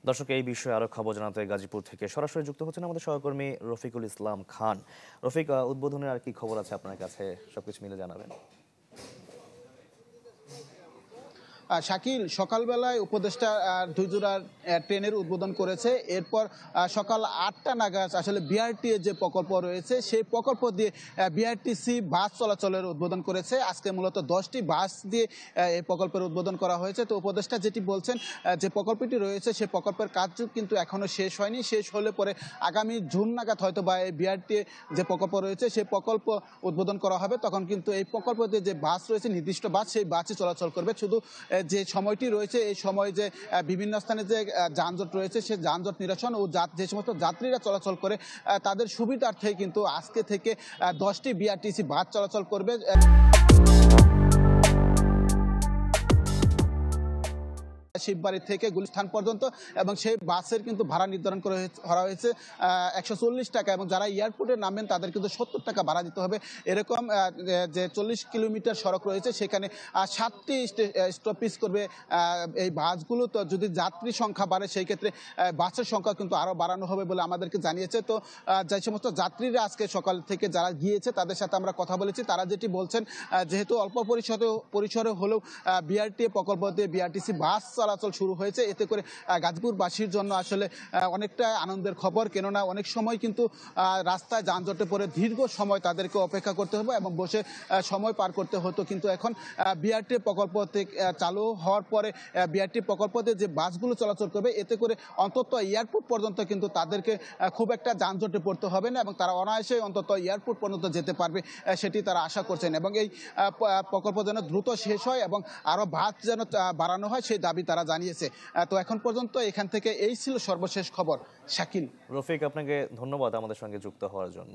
দর্শক, এই বিষয়ে আরো খবর জানাতে গাজীপুর থেকে সরাসরি যুক্ত হচ্ছেন আমাদের সহকর্মী রফিকুল ইসলাম খান। রফিক, উদ্বোধনের আর কি খবর আছে আপনার কাছে, সবকিছু মিলে জানাবেন। শাকিল, সকালবেলায় উপদেষ্টা দুইজোড়া ট্রেনের উদ্বোধন করেছে। এরপর সকাল 8টা নাগাদ আসলে বিআরটিএ যে প্রকল্প রয়েছে সেই প্রকল্প দিয়ে বিআরটিসি বাস চলাচলের উদ্বোধন করেছে। আজকে মূলত 10টি বাস দিয়ে এই প্রকল্পের উদ্বোধন করা হয়েছে। তো উপদেষ্টা যেটি বলছেন, যে প্রকল্পটি রয়েছে সেই প্রকল্পের কাজ কিন্তু এখনো শেষ হয়নি। শেষ হলে পরে আগামী জুন নাগাদ হয়তো বা এই বিআরটিএ যে প্রকল্প রয়েছে সেই প্রকল্প উদ্বোধন করা হবে। তখন কিন্তু এই প্রকল্পতে যে বাস রয়েছে, নির্দিষ্ট বাস, সেই বাসই চলাচল করবে। শুধু যে সময়টি রয়েছে এই সময় যে বিভিন্ন স্থানে যে যানজট রয়েছে সেই যানজট নিরসন ও যে সমস্ত যাত্রীরা চলাচল করে তাদের সুবিধার্থে কিন্তু আজকে থেকে 10টি বিআরটিসি বাস চলাচল করবে। শিববাড়ি থেকে গুলিস্তান পর্যন্ত, এবং সেই বাসের কিন্তু ভাড়া নির্ধারণ করা হয়েছে 140 টাকা, এবং যারা এয়ারপোর্টে নামবেন তাদের কিন্তু 70 টাকা ভাড়া দিতে হবে। এরকম যে 40 কিলোমিটার সড়ক রয়েছে সেখানে 7টি স্টপেজ করবে এই বাসগুলো। তো যদি যাত্রী সংখ্যা বাড়ে সেই ক্ষেত্রে বাসের সংখ্যা কিন্তু আরও বাড়ানো হবে বলে আমাদেরকে জানিয়েছে। তো যে সমস্ত যাত্রীরা আজকে সকাল থেকে যারা গিয়েছে তাদের সাথে আমরা কথা বলেছি, তারা যেটি বলছেন, যেহেতু অল্প পরিসরে হলেও বিআরটিএ প্রকল্প দিয়ে বিআরটিসি বাস চলাচল শুরু হয়েছে, এতে করে গাজীপুরবাসীর জন্য আসলে অনেকটা আনন্দের খবর। কেননা অনেক সময় কিন্তু রাস্তায় যানজটে পড়ে দীর্ঘ সময় তাদেরকে অপেক্ষা করতে হবে এবং বসে সময় পার করতে হতো, কিন্তু এখন বিআরটি প্রকল্প চালু হওয়ার পরে বিআরটি প্রকল্পতে যে বাসগুলো চলাচল করবে এতে করে অন্তত এয়ারপোর্ট পর্যন্ত কিন্তু তাদেরকে খুব একটা যানজটে পড়তে হবে না এবং তারা অনায়াসে অন্তত এয়ারপোর্ট পর্যন্ত যেতে পারবে, সেটি তারা আশা করছেন। এবং এই প্রকল্প যেন দ্রুত শেষ হয় এবং আরও বাস যেন বাড়ানো হয় সেই দাবি তারা জানিয়েছে। তো এখন পর্যন্ত এখান থেকে এই ছিল সর্বশেষ খবর। শাকিল। রফিক, আপনাকে ধন্যবাদ আমাদের সঙ্গে যুক্ত হওয়ার জন্য।